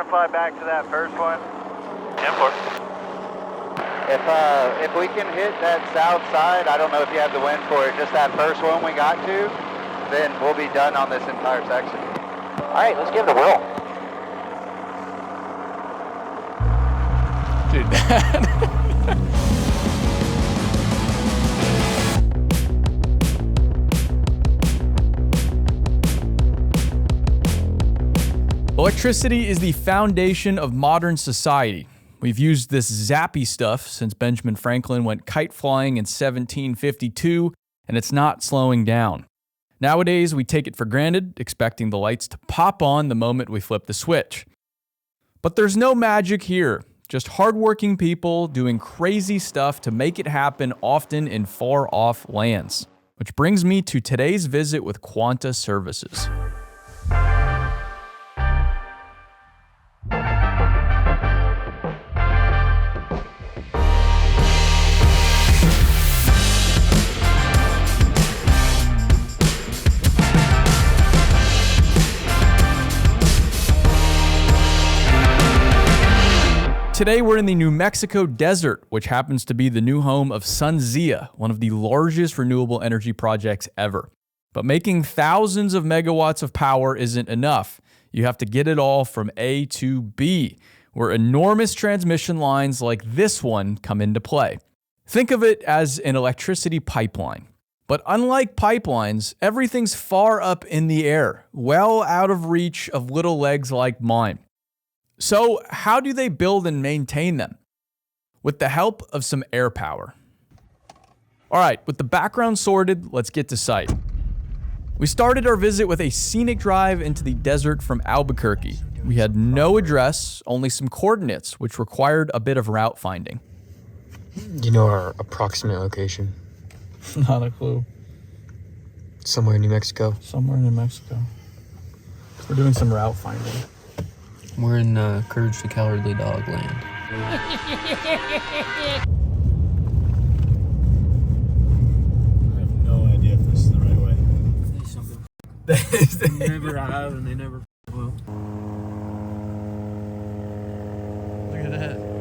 to fly back to that first one? 10-4. If we can hit that south side, I don't know if you have the wind for it, just that first one we got to, then we'll be done on this entire section. All right, let's give it a whirl. Dude, that... Electricity is the foundation of modern society. We've used this zappy stuff since Benjamin Franklin went kite flying in 1752, and it's not slowing down. Nowadays, we take it for granted, expecting the lights to pop on the moment we flip the switch. But there's no magic here, just hardworking people doing crazy stuff to make it happen, often in far-off lands. Which brings me to today's visit with Quanta Services. Today we're in the New Mexico desert, which happens to be the new home of SunZia, one of the largest renewable energy projects ever. But making thousands of megawatts of power isn't enough. You have to get it all from A to B, where enormous transmission lines like this one come into play. Think of it as an electricity pipeline. But unlike pipelines, everything's far up in the air, well out of reach of little legs like mine. So how do they build and maintain them? With the help of some air power. All right, with the background sorted, let's get to site. We started our visit with a scenic drive into the desert from Albuquerque. We had no address, only some coordinates, which required a bit of route finding. Do you know our approximate location? Not a clue. Somewhere in New Mexico. Somewhere in New Mexico. We're doing some route finding. We're in Courage the Cowardly Dog land. I have no idea if this is the right way. They never have and they never will. Look at that.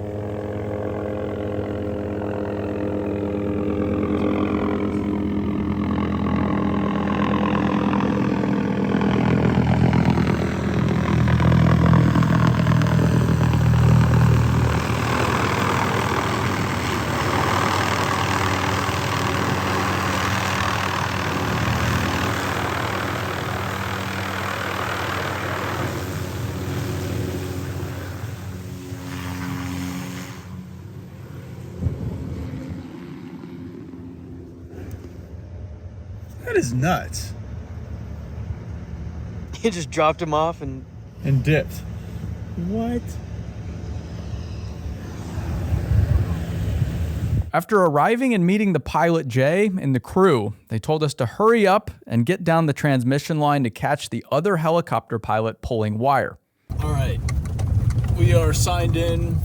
That is nuts. You just dropped him off and dipped. What? After arriving and meeting the pilot Jay and the crew, they told us to hurry up and get down the transmission line to catch the other helicopter pilot pulling wire. All right, we are signed in,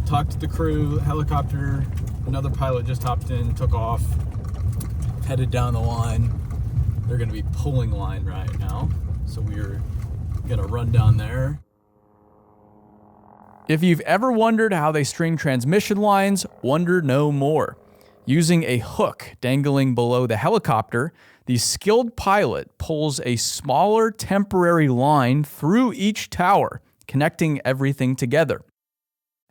talked to the crew, helicopter, another pilot just hopped in, took off, headed down the line. They're gonna be pulling line right now, so we're gonna run down there. If you've ever wondered how they string transmission lines, wonder no more. Using a hook dangling below the helicopter, the skilled pilot pulls a smaller temporary line through each tower, connecting everything together.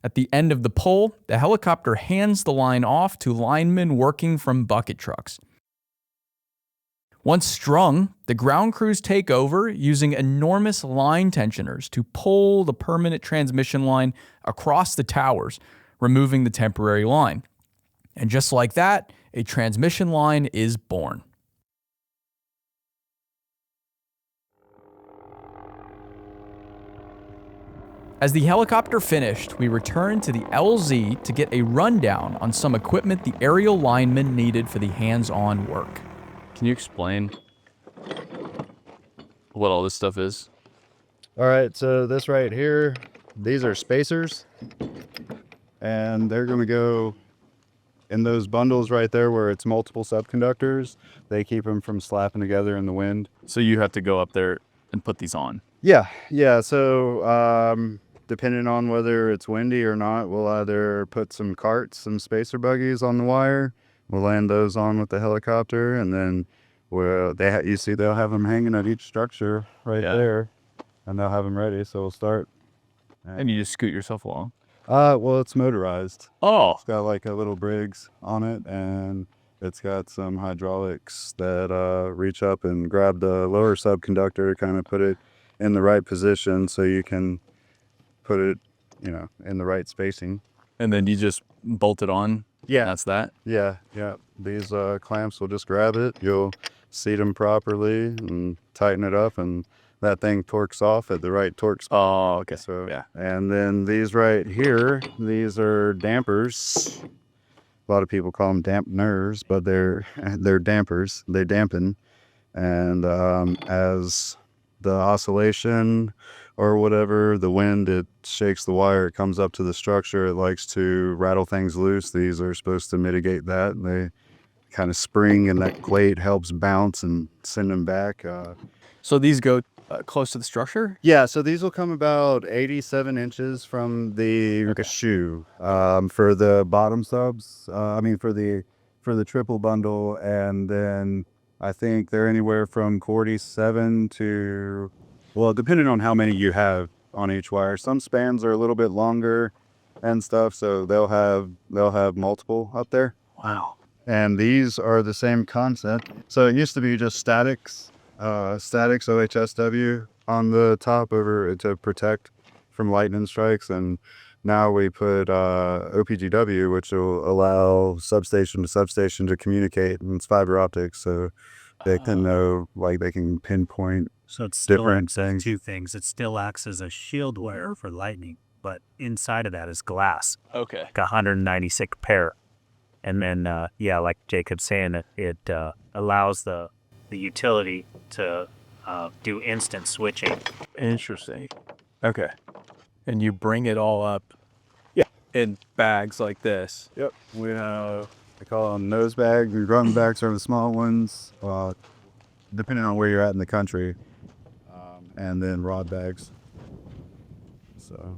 At the end of the pull, the helicopter hands the line off to linemen working from bucket trucks. Once strung, the ground crews take over using enormous line tensioners to pull the permanent transmission line across the towers, removing the temporary line. And just like that, a transmission line is born. As the helicopter finished, we returned to the LZ to get a rundown on some equipment the aerial linemen needed for the hands-on work. Can you explain what all this stuff is? All right, so this right here, these are spacers, and they're going to go in those bundles right there where it's multiple subconductors. They keep them from slapping together in the wind. So you have to go up there and put these on? Yeah. So depending on whether it's windy or not, we'll either put some carts, some spacer buggies on the wire. We'll land those on with the helicopter, and then you see they'll have them hanging at each structure right there, and they'll have them ready. So we'll start. And you just scoot yourself along. Well, it's motorized. Oh, It's got like a little Briggs on it, and it's got some hydraulics that reach up and grab the lower subconductor, kind of put it in the right position so you can put it, in the right spacing. and then you just bolt it on. Yeah. That's that. Yeah. These clamps will just grab it. You'll seat them properly and tighten it up, and that thing torques off at the right torque speed. Oh, okay. So yeah. And then these right here, these are dampers. A lot of people call them dampeners, but they're dampers. They dampen, and as the oscillation or whatever, the wind, it shakes the wire, it comes up to the structure, it likes to rattle things loose. These are supposed to mitigate that. They kind of spring, and that plate helps bounce and send them back. So these go close to the structure? Yeah, so these will come about 87 inches from the shoe for the bottom subs. For the triple bundle, and then I think they're anywhere from 47 to, well, depending on how many you have on each wire. Some spans are a little bit longer and stuff, so they'll have multiple up there. Wow. And these are the same concept. So it used to be just statics OHSW on the top over to protect from lightning strikes, and now we put OPGW, which will allow substation to substation to communicate, and it's fiber optics, so they can know, like, they can pinpoint. So it's still different things. two things. It still acts as a shield wire for lightning, but inside of that is glass, Okay. like 196 pair. And then, like Jacob's saying, it allows the utility to do instant switching. Interesting. Okay. And you bring it all up. Yeah. In bags like this. Yep, we have, I call them nose bags. The drum bags are the small ones, depending on where you're at in the country, and then rod bags. So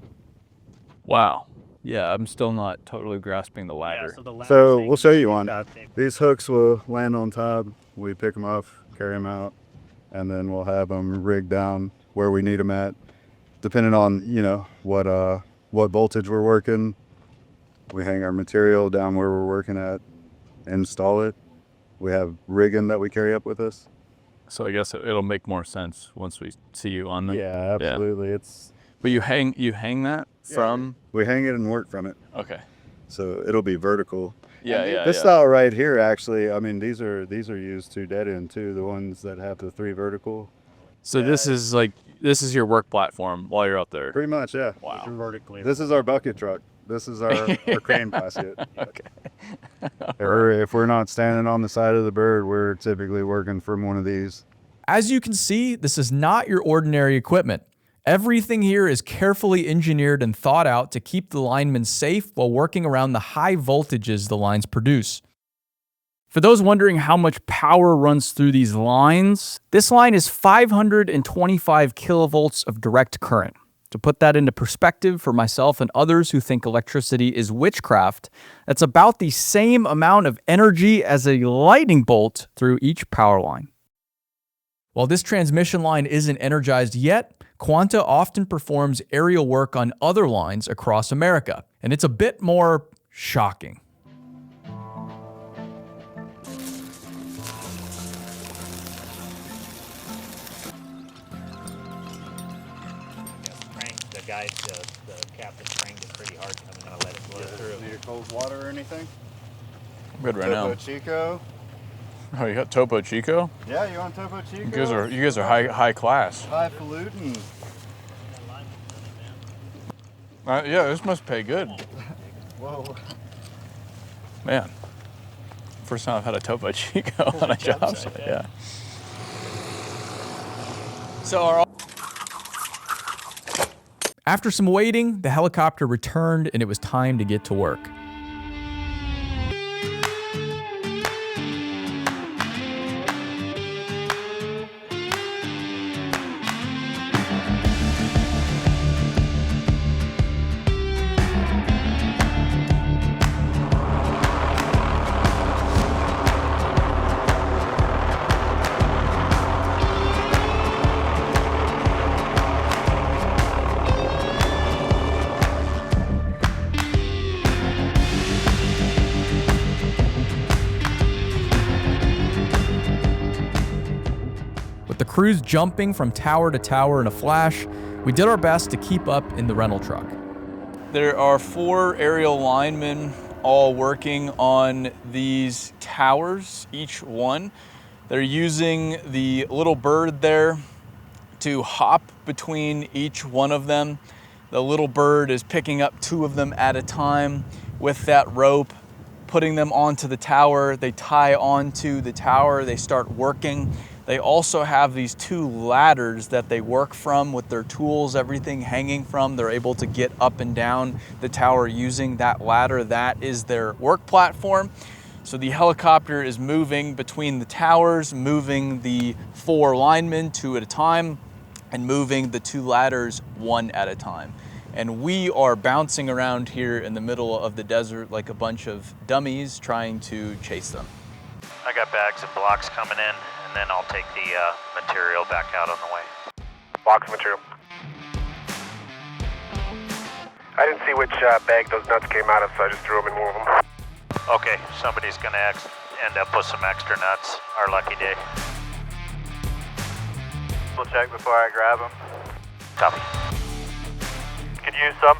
Yeah, I'm still not totally grasping the ladder. So we'll show you one. These hooks will land on top. We pick them up, carry them out, and then we'll have them rigged down where we need them at, depending on what voltage we're working. We hang our material down where we're working at, install it. We have rigging that we carry up with us. So I guess it'll make more sense once we see you on the. Yeah, absolutely. It's But you hang that from. we hang it and work from it, Okay. so it'll be vertical. Yeah. This style right here, actually, these are used to dead end too. The ones that have the 3 vertical. So this is your work platform while you're up there. Pretty much, yeah. Wow. Vertically. This is our bucket truck. This is our crane basket. Okay. Or if we're not standing on the side of the bird, we're typically working from one of these. As you can see, this is not your ordinary equipment. Everything here is carefully engineered and thought out to keep the linemen safe while working around the high voltages the lines produce. For those wondering how much power runs through these lines, this line is 525 kilovolts of direct current. To put that into perspective for myself and others who think electricity is witchcraft, that's about the same amount of energy as a lightning bolt through each power line. While this transmission line isn't energized yet, Quanta often performs aerial work on other lines across America, and it's a bit more shocking. The captain cranked it pretty hard, so I'm gonna let it blow through. Need a cold water or anything? Good right Topo now. Chico? Oh, you got Topo Chico? Yeah, you want Topo Chico? You guys are high class. Highfalutin. Yeah, this must pay good. Whoa. Man, first time I've had a Topo Chico on a job site. Yeah. After some waiting, the helicopter returned and it was time to get to work. crews jumping from tower to tower in a flash. We did our best to keep up in the rental truck. There are 4 aerial linemen all working on these towers, each one. They're using the little bird there to hop between each one of them. The little bird is picking up 2 of them at a time with that rope, putting them onto the tower. They tie onto the tower, they start working. They also have these 2 ladders that they work from with their tools, everything hanging from. They're able to get up and down the tower using that ladder. That is their work platform. So the helicopter is moving between the towers, moving the 4 linemen 2 at a time, and moving the 2 ladders 1 at a time. And we are bouncing around here in the middle of the desert like a bunch of dummies trying to chase them. I got bags of blocks coming in, and then I'll take the material back out on the way. Box material. I didn't see which bag those nuts came out of, so I just threw them in one of them. Okay, somebody's gonna end up with some extra nuts. Our lucky day. We'll check before I grab them. Copy. Could use some.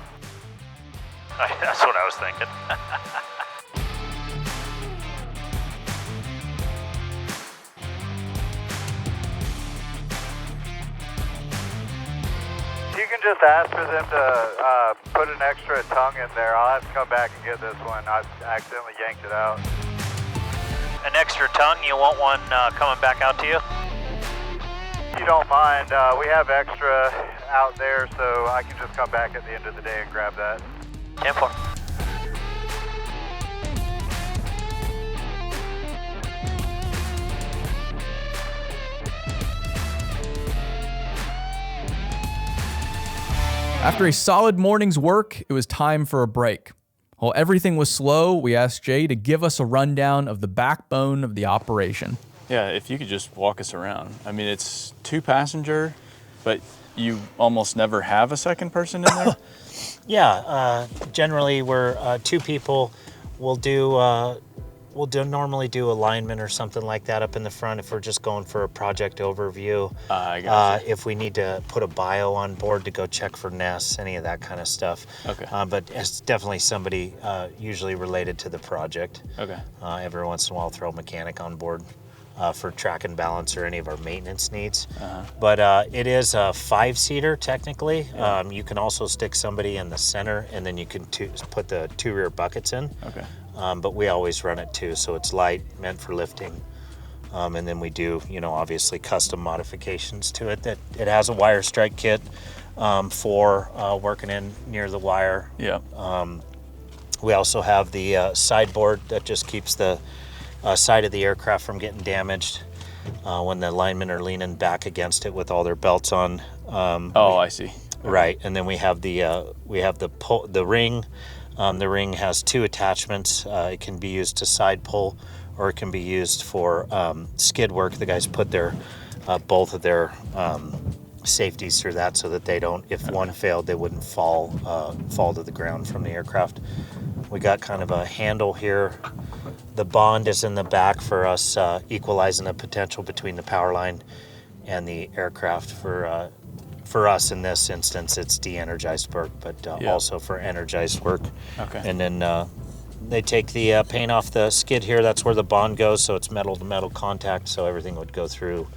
That's what I was thinking. You can just ask for them to put an extra tongue in there. I'll have to come back and get this one. I accidentally yanked it out. An extra tongue? You want one coming back out to you? If you don't mind, we have extra out there, so I can just come back at the end of the day and grab that. 10-4. After a solid morning's work, it was time for a break. While everything was slow, we asked Jay to give us a rundown of the backbone of the operation. Yeah, if you could just walk us around. I mean, it's 2-passenger, but you almost never have a second person in there? Yeah, generally we're 2 people. We'll normally do a lineman or something like that up in the front if we're just going for a project overview. I gotcha. If we need to put a bio on board to go check for nests, any of that kind of stuff. Okay. But it's definitely somebody usually related to the project. Okay. Every once in a while, throw a mechanic on board for track and balance or any of our maintenance needs. But it is a 5-seater technically. Yeah. You can also stick somebody in the center, and then you can put the 2 rear buckets in. Okay. But we always run it 2, so it's light, meant for lifting. And then we do, obviously custom modifications to it. That it has a wire strike kit for working in near the wire. Yeah. We also have the sideboard that just keeps the side of the aircraft from getting damaged when the linemen are leaning back against it with all their belts on. I see. Right, and then we have the ring. The ring has 2 attachments. It can be used to side pull, or it can be used for skid work. The guys put their both of their safeties through that so that they don't, if one failed, they wouldn't fall to the ground from the aircraft. We got kind of a handle here. The bond is in the back for us equalizing the potential between the power line and the aircraft. For us in this instance, it's de-energized work, but also for energized work. Okay. And then they take the paint off the skid here. That's where the bond goes, so it's metal to metal contact, so everything would go through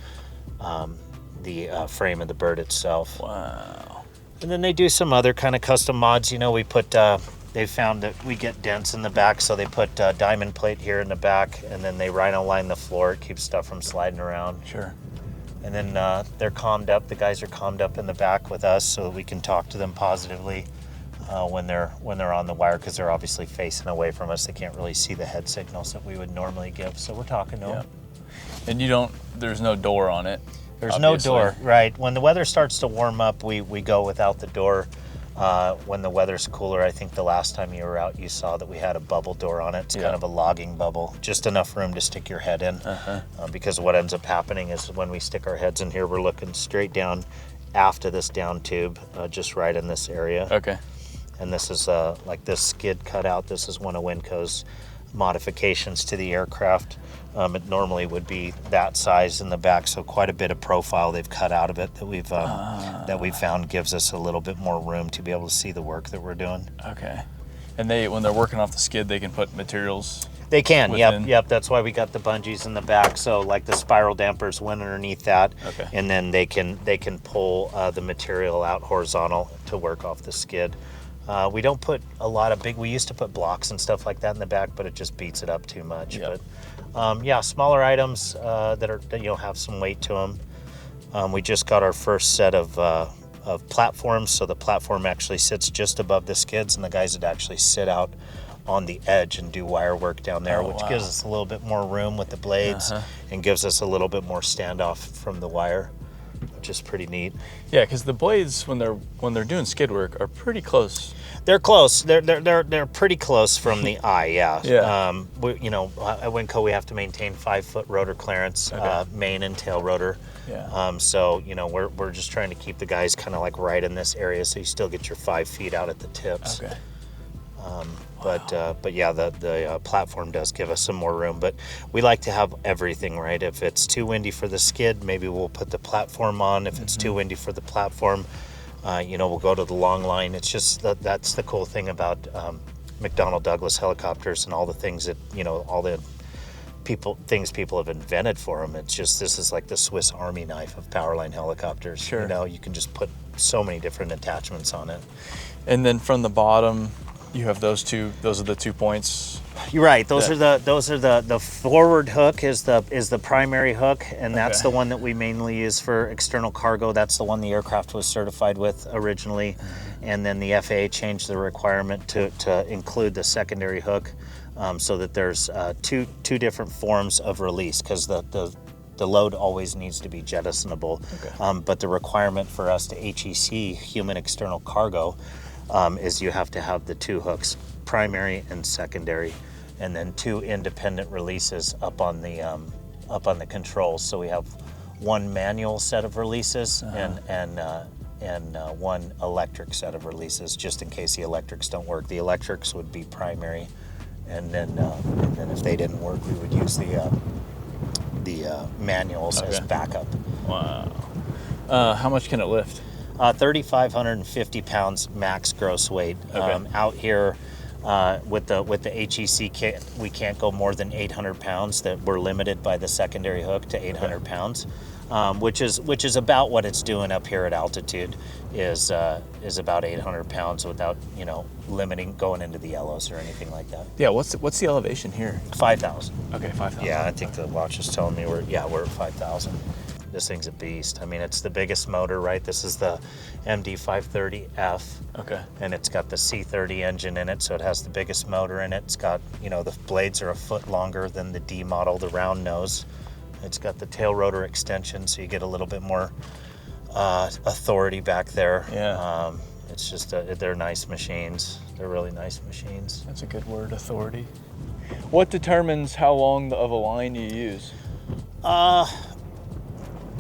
the frame of the bird itself. Wow. And then they do some other kind of custom mods. We put, they found that we get dents in the back, so they put diamond plate here in the back, and then they rhino line the floor. It keeps stuff from sliding around. Sure. And then they're calmed up. The guys are calmed up in the back with us, so we can talk to them positively when they're on the wire, because they're obviously facing away from us. They can't really see the head signals that we would normally give. So we're talking to them. And there's no door on it. There's obviously. no door, right? When the weather starts to warm up, we go without the door. When the weather's cooler, I think the last time you were out, you saw that we had a bubble door on it. It's kind of a logging bubble, just enough room to stick your head in. Because what ends up happening is when we stick our heads in here, we're looking straight down aft of this down tube, just right in this area. Okay. And this is like this skid cutout. This is one of Winco's modifications to the aircraft. It normally would be that size in the back, so quite a bit of profile they've cut out of it that we've found gives us a little bit more room to be able to see the work that we're doing. Okay. And when they're working off the skid, they can put materials. They can, within. yep. That's why we got the bungees in the back. So like the spiral dampers went underneath that, Okay. and then they can pull the material out horizontal to work off the skid. We don't put a lot of we used to put blocks and stuff like that in the back, but it just beats it up too much. Yep. But smaller items that have some weight to them. We just got our first set of platforms, so the platform actually sits just above the skids, and the guys would actually sit out on the edge and do wire work down there, which gives us a little bit more room with the blades and gives us a little bit more standoff from the wire, which is pretty neat. Yeah, because the blades when they're doing skid work are pretty close. They're close. They're pretty close from the eye. Yeah. Yeah. At Winco we have to maintain 5-foot rotor clearance, main and tail rotor. Yeah. So we're just trying to keep the guys kind of like right in this area, so you still get your 5 feet out at the tips. Okay. But yeah, the platform does give us some more room. But we like to have everything, right? If it's too windy for the skid, maybe we'll put the platform on. If it's too windy for the platform, we'll go to the long line. It's just that's the cool thing about McDonnell Douglas helicopters and all the things that all the things people have invented for them. It's just this is like the Swiss Army knife of Powerline helicopters. Sure. You can just put so many different attachments on it. And then from the bottom, you have those two. Those are the 2 points. You're right. Those are the forward hook is the primary hook, and that's the one that we mainly use for external cargo. That's the one the aircraft was certified with originally, and then the FAA changed the requirement to include the secondary hook, so that there's two different forms of release, because the load always needs to be jettisonable. Okay. But the requirement for us to HEC, human external cargo, is you have to have the 2 hooks, primary and secondary, and then 2 independent releases up on the controls. So we have 1 manual set of releases and 1 electric set of releases, just in case the electrics don't work. The electrics would be primary, and then if they didn't work, we would use the manuals as backup. Wow. How much can it lift? 3,550 pounds max gross weight. Out here with the HEC kit, we can't go more than 800 pounds. That we're limited by the secondary hook to 800 pounds, which is about what it's doing up here at altitude. Is about 800 pounds without limiting going into the yellows or anything like that. Yeah. What's the elevation here? 5,000. Okay, 5,000. Yeah, I think the watch is telling me we're at 5,000. This thing's a beast. I mean, it's the biggest motor, right? This is the MD530F. Okay. And it's got the C30 engine in it, so it has the biggest motor in it. It's got, the blades are a foot longer than the D model, the round nose. It's got the tail rotor extension, so you get a little bit more authority back there. Yeah. It's just, they're nice machines. They're really nice machines. That's a good word, authority. What determines how long of a line you use?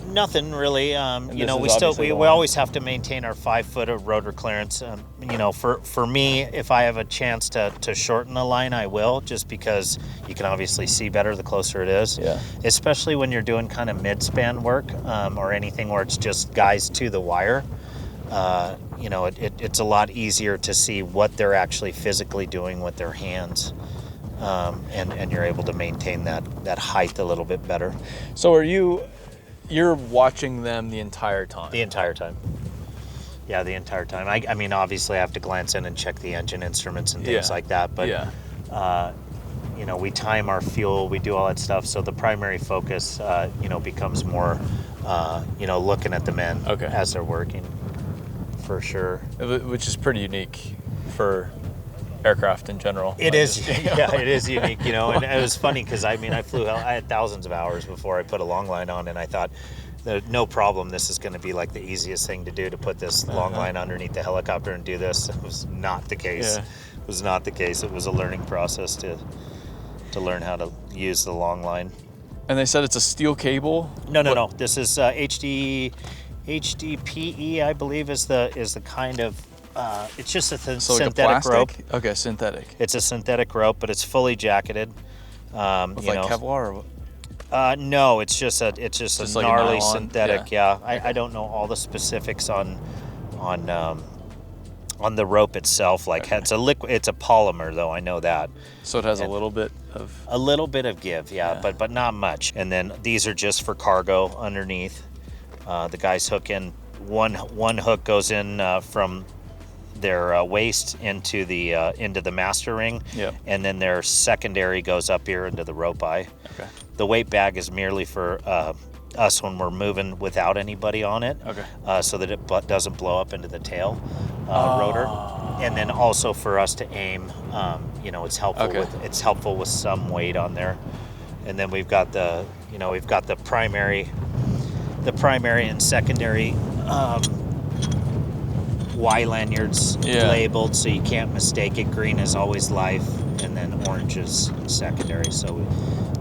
Nothing really. We always have to maintain our 5 foot of rotor clearance. For me, if I have a chance to shorten the line, I will, just because you can obviously see better the closer it is. Yeah. Especially when you're doing kind of mid-span work or anything where it's just guys to the wire. It's a lot easier to see what they're actually physically doing with their hands. And you're able to maintain that height a little bit better. So you're watching them the entire time? The entire time. Yeah, the entire time. I mean, obviously I have to glance in and check the engine instruments and things like that, but we time our fuel, we do all that stuff, so the primary focus becomes more looking at the men as they're working, for sure. Which is pretty unique for aircraft in general. It is, it is unique, and it was funny because I had thousands of hours before I put a long line on, and I thought, no problem, this is going to be like the easiest thing to do, to put this long line underneath the helicopter and do this. It was not the case. Yeah. It was not the case. It was a learning process to learn how to use the long line. And they said it's a steel cable? No. This is HDPE, I believe, is the kind of It's just a So like a synthetic plastic? rope. Okay, synthetic. It's a synthetic rope, but it's fully jacketed. With like Kevlar or what? No, it's just a Just like a gnarly nylon? synthetic. Yeah, I don't know all the specifics on the rope itself. Like it's a liquid, it's a polymer though. I know that. So it has a little bit of give, yeah. but not much. And then these are just for cargo underneath. The guys hook in one hook goes in from their waist into the master ring, and then their secondary goes up here into the rope eye. Okay. The weight bag is merely for us when we're moving without anybody on it, so that it doesn't blow up into the tail rotor, and then also for us to aim. It's helpful with some weight on there, and then we've got the primary and secondary Y lanyards labeled, so you can't mistake it. Green is always life, and then orange is secondary. So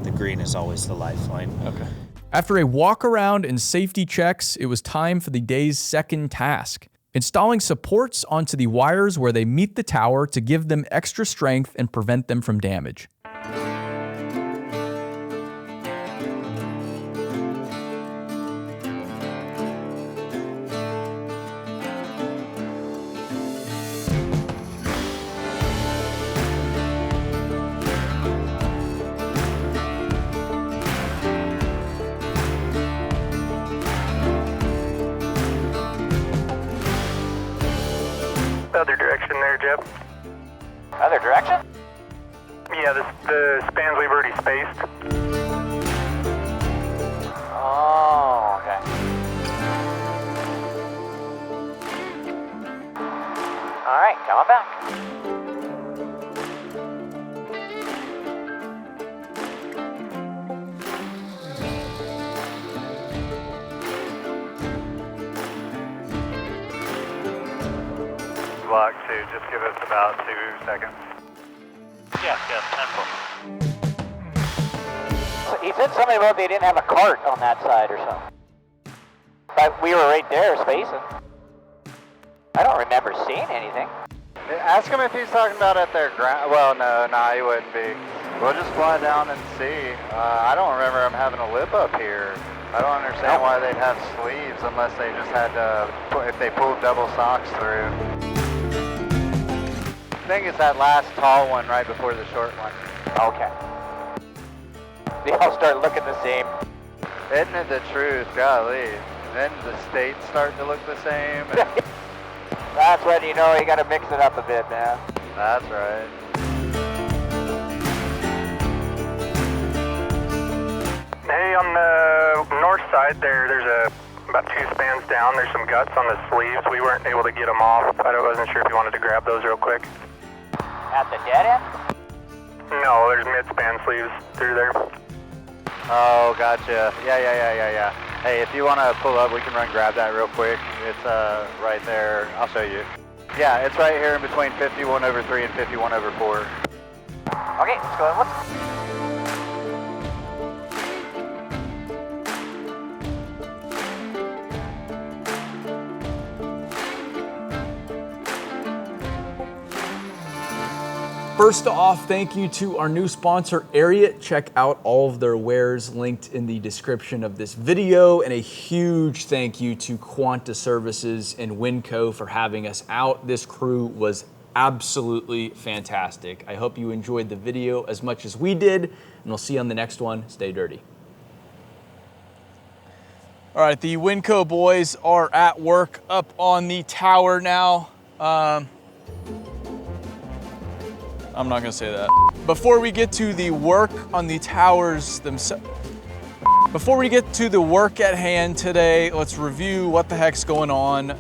the green is always the lifeline. Okay. After a walk around and safety checks, it was time for the day's second task: installing supports onto the wires where they meet the tower to give them extra strength and prevent them from damage. Other direction there, Jeff. Other direction? Yeah, the spans we've already spaced. Oh, okay. All right, coming back. Block 2, just give us about 2 seconds. Yeah, 10-4. So he said something about they didn't have a cart on that side or something. But we were right there spacing. I don't remember seeing anything. Ask him if he's talking about at their ground. Well, no, he wouldn't be. We'll just fly down and see. I don't remember them having a lip up here. I don't understand why they'd have sleeves unless they just had to, if they pulled double socks through. I think it's that last tall one right before the short one. Okay. They all start looking the same. Isn't it the truth? Golly. Then the states start to look the same. That's when you know you got to mix it up a bit, man. That's right. Hey, on the north side there's about 2 spans down. There's some guts on the sleeves. We weren't able to get them off. I wasn't sure if you wanted to grab those real quick. At the dead end? No, there's mid-span sleeves through there. Oh, gotcha. Yeah. Hey, if you want to pull up, we can run grab that real quick. It's right there. I'll show you. Yeah, it's right here in between 51/3 and 51/4. Okay, let's go and look. First off, thank you to our new sponsor, Ariat. Check out all of their wares linked in the description of this video. And a huge thank you to Quanta Services and Winco for having us out. This crew was absolutely fantastic. I hope you enjoyed the video as much as we did, and we'll see you on the next one. Stay dirty. All right, the Winco boys are at work up on the tower now. I'm not gonna say that. Before we get to the work on the towers themselves, before we get to the work at hand today, let's review what the heck's going on.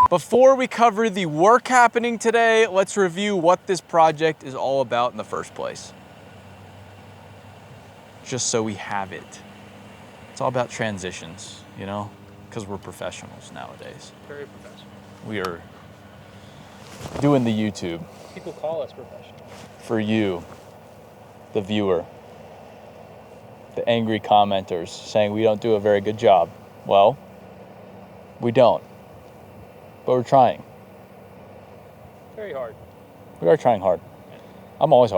Before we cover the work happening today, let's review what this project is all about in the first place. Just so we have it. It's all about transitions, you know, because we're professionals nowadays. Very professional. We are doing the YouTube. People call us professional. For you, the viewer, the angry commenters saying we don't do a very good job. Well, we don't, but we're trying. Very hard. We are trying hard. I'm always hard.